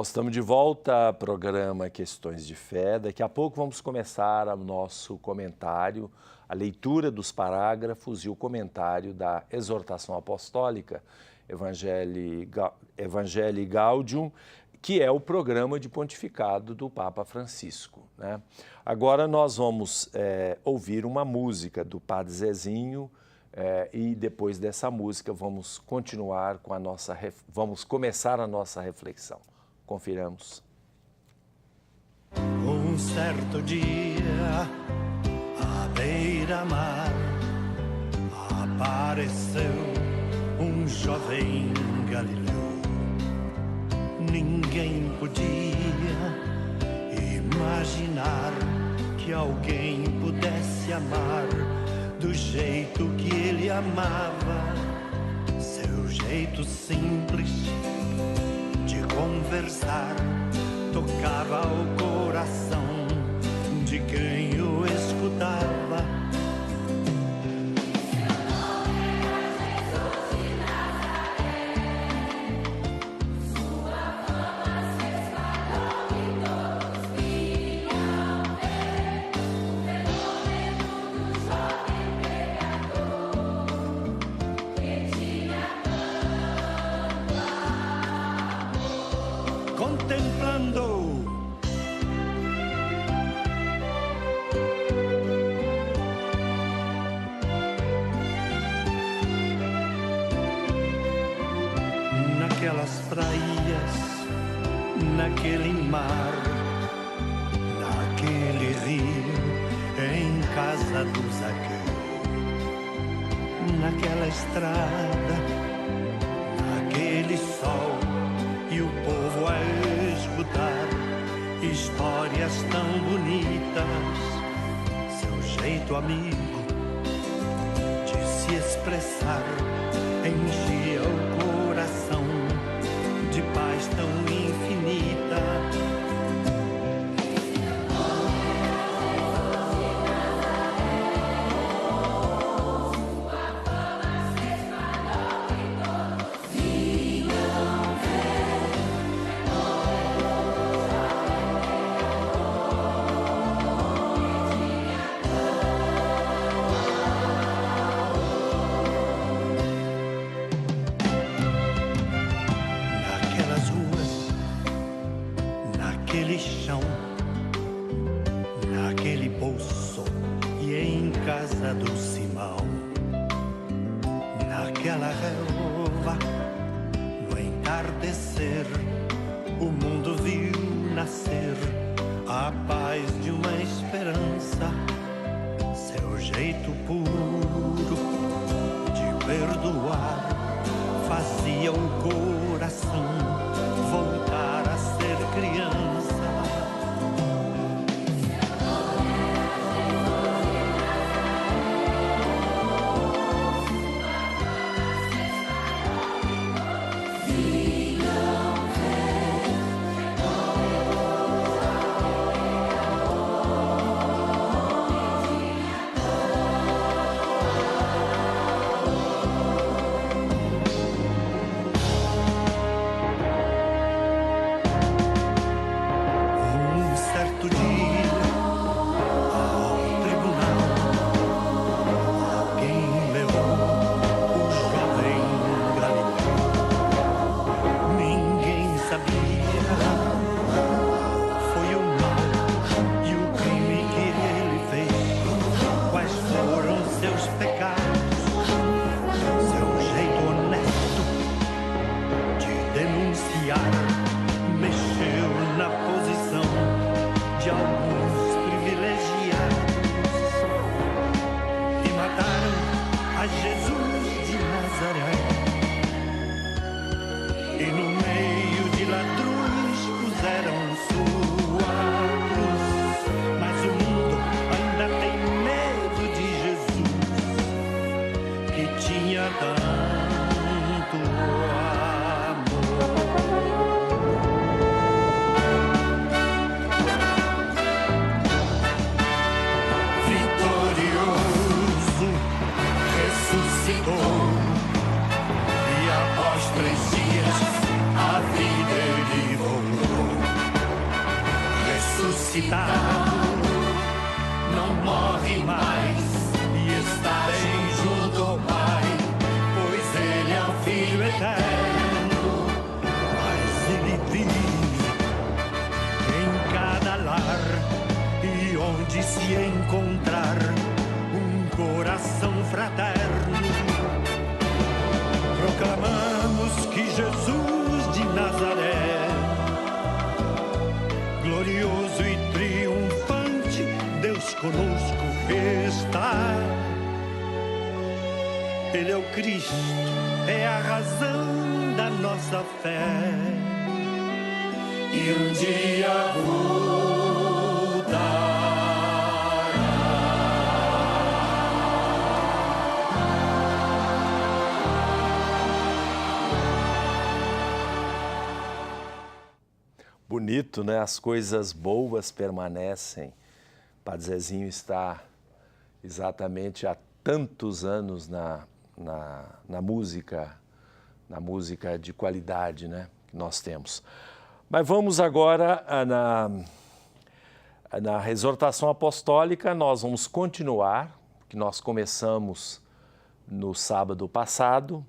Nós estamos de volta ao programa Questões de Fé. Daqui a pouco vamos começar o nosso comentário, a leitura dos parágrafos e o comentário da exortação apostólica Evangelii Gaudium, que é o programa de pontificado do Papa Francisco, né? Agora nós vamos ouvir uma música do Padre Zezinho e depois dessa música vamos continuar com vamos começar a nossa reflexão. Confiramos. Um certo dia, à beira-mar, apareceu um jovem galileu. Ninguém podia imaginar que alguém pudesse amar do jeito que ele amava. Seu jeito simples de conversar tocava o coração de quem o escutava. Naquelas praias, naquele mar, naquele rio, em casa do Zaqueu, naquela estrada, naquele sol, e o povo a escutar histórias tão bonitas. Seu jeito amigo de se expressar enchia o coração de paz tão infinita. Naquele chão, naquele poço e em casa do Simão, naquela relva, no entardecer, o mundo viu nascer a paz de uma esperança. Seu jeito puro de perdoar fazia o coração voltar a ser criança. ressuscitado, não morre mais e está bem junto ao Pai, pois Ele é o Filho eterno, mas Ele vive em cada lar e onde se encontrar um coração fraterno. Proclamamos que Jesus de Nazaré, glorioso e triunfante, Deus conosco está. Ele é o Cristo, é a razão da nossa fé. E um dia voltará. Bonito, né? As coisas boas permanecem. Padre Zezinho está exatamente há tantos anos na música de qualidade, né, que nós temos. Mas vamos agora na exortação apostólica, nós vamos continuar, que nós começamos no sábado passado,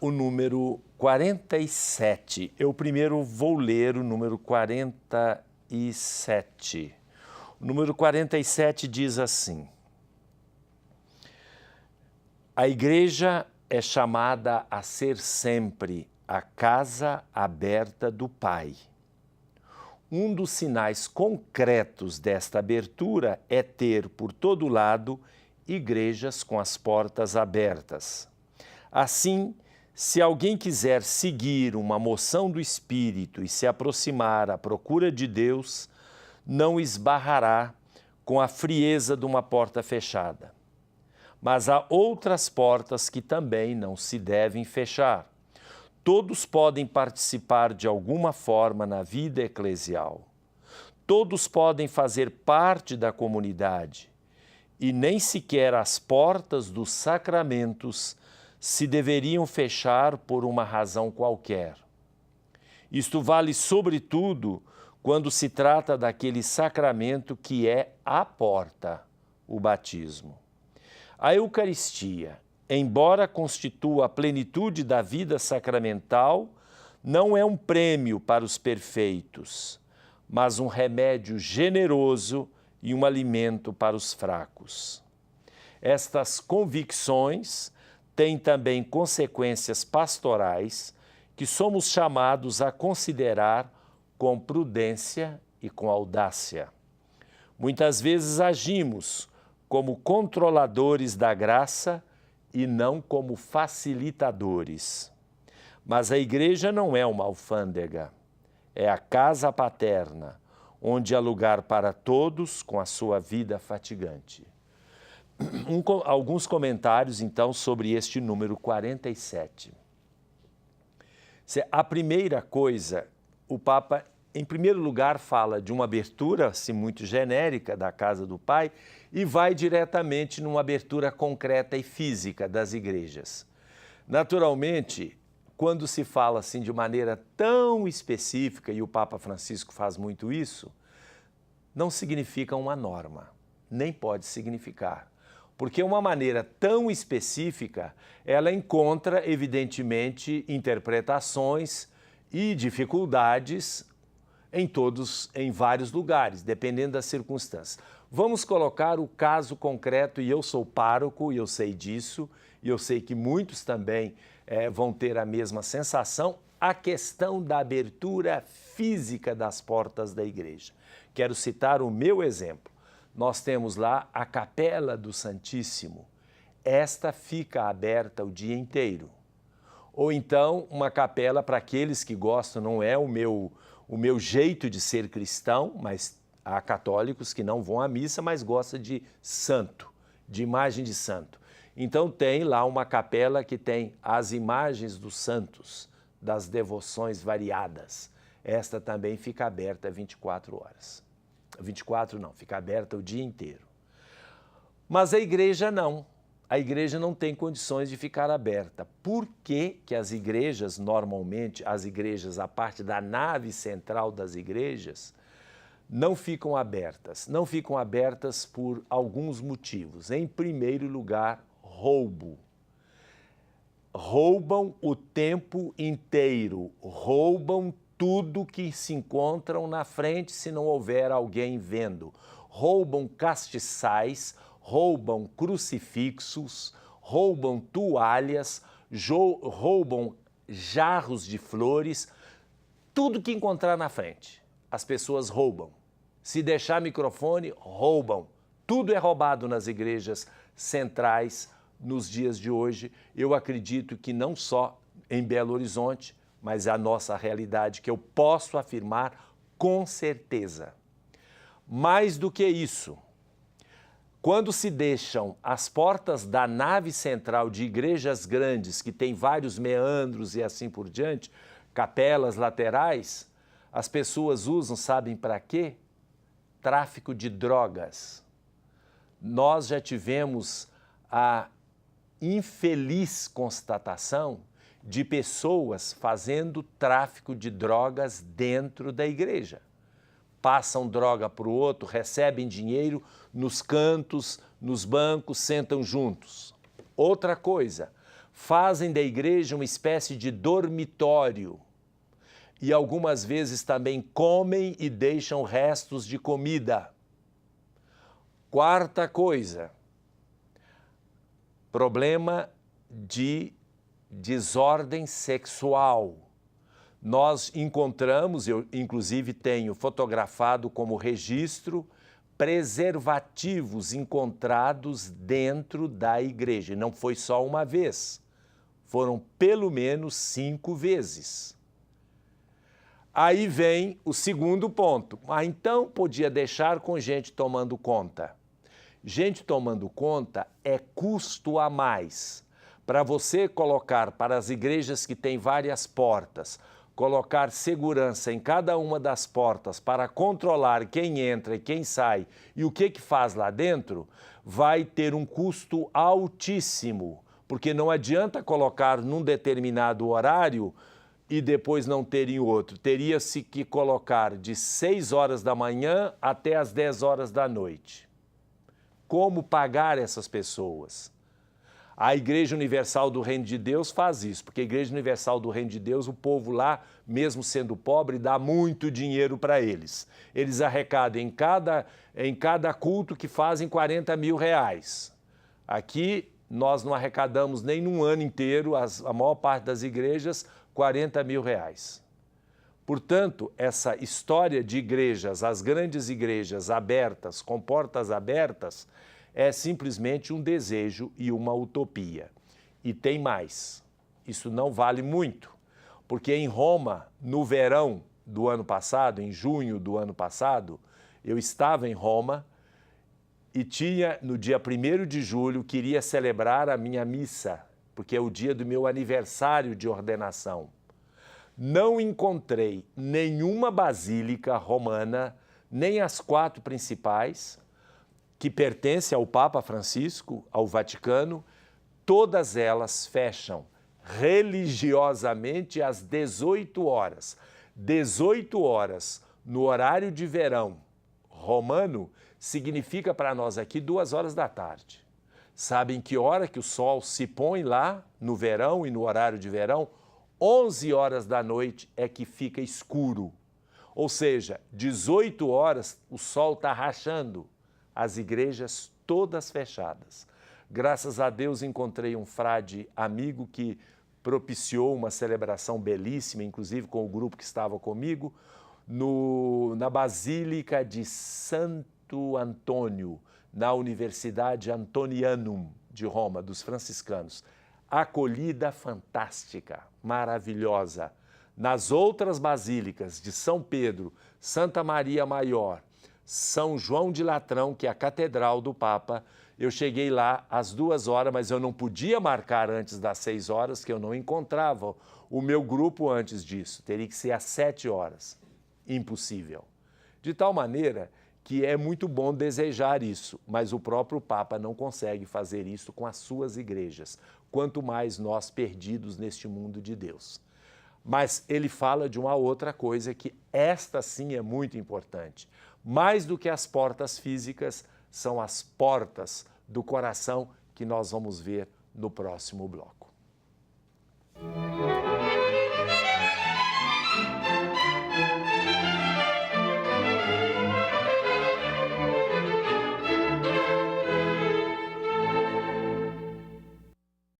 o número 47. Eu primeiro vou ler o número 47. O número 47 diz assim: a Igreja é chamada a ser sempre a casa aberta do Pai. Um dos sinais concretos desta abertura é ter, por todo lado, igrejas com as portas abertas. Assim, se alguém quiser seguir uma moção do Espírito e se aproximar à procura de Deus, não esbarrará com a frieza de uma porta fechada. Mas há outras portas que também não se devem fechar. Todos podem participar de alguma forma na vida eclesial. Todos podem fazer parte da comunidade. E nem sequer as portas dos sacramentos se deveriam fechar por uma razão qualquer. Isto vale sobretudo quando se trata daquele sacramento que é a porta, o batismo. A Eucaristia, embora constitua a plenitude da vida sacramental, não é um prêmio para os perfeitos, mas um remédio generoso e um alimento para os fracos. Estas convicções têm também consequências pastorais que somos chamados a considerar com prudência e com audácia. Muitas vezes agimos como controladores da graça e não como facilitadores. Mas a Igreja não é uma alfândega, é a casa paterna, onde há lugar para todos com a sua vida fatigante. Alguns comentários, então, sobre este número 47. A primeira coisa, o Papa, em primeiro lugar, fala de uma abertura, assim, muito genérica da casa do Pai e vai diretamente numa abertura concreta e física das igrejas. Naturalmente, quando se fala assim de maneira tão específica, e o Papa Francisco faz muito isso, não significa uma norma, nem pode significar. Porque uma maneira tão específica, ela encontra, evidentemente, interpretações e dificuldades em vários lugares, dependendo das circunstâncias. Vamos colocar o caso concreto, e eu sou pároco, e eu sei disso, e eu sei que muitos também vão ter a mesma sensação, a questão da abertura física das portas da igreja. Quero citar o meu exemplo. Nós temos lá a Capela do Santíssimo. Esta fica aberta o dia inteiro. Ou então, uma capela para aqueles que gostam, não é o meu jeito de ser cristão, mas há católicos que não vão à missa, mas gostam de santo, de imagem de santo. Então tem lá uma capela que tem as imagens dos santos, das devoções variadas. Esta também fica aberta 24 horas. 24 não, fica aberta o dia inteiro. Mas a igreja não. A igreja não tem condições de ficar aberta. Por que que as igrejas, normalmente, as igrejas, a parte da nave central das igrejas, não ficam abertas. Não ficam abertas por alguns motivos. Em primeiro lugar, roubo. Roubam o tempo inteiro, roubam tudo que se encontram na frente se não houver alguém vendo. Roubam castiçais, roubam crucifixos, roubam toalhas, roubam jarros de flores, tudo que encontrar na frente. As pessoas roubam. Se deixar microfone, roubam. Tudo é roubado nas igrejas centrais nos dias de hoje. Eu acredito que não só em Belo Horizonte, mas a nossa realidade, que eu posso afirmar com certeza. Mais do que isso, quando se deixam as portas da nave central de igrejas grandes, que tem vários meandros e assim por diante, capelas laterais, as pessoas usam, sabem para quê? Tráfico de drogas. Nós já tivemos a infeliz constatação de pessoas fazendo tráfico de drogas dentro da igreja. Passam droga para o outro, recebem dinheiro nos cantos, nos bancos, sentam juntos. Outra coisa, fazem da igreja uma espécie de dormitório e algumas vezes também comem e deixam restos de comida. Quarta coisa, problema de desordem sexual. Nós encontramos, eu inclusive tenho fotografado como registro, preservativos encontrados dentro da igreja. E não foi só uma vez, foram pelo menos 5 vezes. Aí vem o segundo ponto. Então podia deixar com gente tomando conta. Gente tomando conta é custo a mais. Para você colocar para as igrejas que têm várias portas, colocar segurança em cada uma das portas para controlar quem entra e quem sai e o que faz lá dentro, vai ter um custo altíssimo, porque não adianta colocar num determinado horário e depois não ter em outro. Teria-se que colocar de 6 horas da manhã até as 10 horas da noite. Como pagar essas pessoas? A Igreja Universal do Reino de Deus faz isso, porque a Igreja Universal do Reino de Deus, o povo lá, mesmo sendo pobre, dá muito dinheiro para eles. Eles arrecadam em cada culto que fazem 40 mil reais. Aqui nós não arrecadamos nem num ano inteiro, a maior parte das igrejas, 40 mil reais. Portanto, essa história de igrejas, as grandes igrejas abertas, com portas abertas, é simplesmente um desejo e uma utopia. E tem mais, isso não vale muito, porque em Roma, no verão do ano passado, em junho do ano passado, eu estava em Roma e tinha, no dia 1º de julho, queria celebrar a minha missa, porque é o dia do meu aniversário de ordenação. Não encontrei nenhuma basílica romana, nem as 4 principais, que pertencem ao Papa Francisco, ao Vaticano, todas elas fecham religiosamente às 18 horas. 18 horas no horário de verão romano significa para nós aqui 2 horas da tarde. Sabem que hora que o sol se põe lá no verão e no horário de verão? 11 horas da noite é que fica escuro. Ou seja, 18 horas o sol está rachando. As igrejas todas fechadas. Graças a Deus encontrei um frade amigo que propiciou uma celebração belíssima, inclusive com o grupo que estava comigo, na Basílica de Santo Antônio, na Universidade Antonianum de Roma, dos franciscanos. Acolhida fantástica, maravilhosa. Nas outras basílicas de São Pedro, Santa Maria Maior, São João de Latrão, que é a catedral do Papa, eu cheguei lá às 2 horas, mas eu não podia marcar antes das 6 horas, que eu não encontrava o meu grupo antes disso. Teria que ser às 7 horas. Impossível. De tal maneira que é muito bom desejar isso, mas o próprio Papa não consegue fazer isso com as suas igrejas, quanto mais nós perdidos neste mundo de Deus. Mas ele fala de uma outra coisa que esta sim é muito importante. Mais do que as portas físicas, são as portas do coração que nós vamos ver no próximo bloco.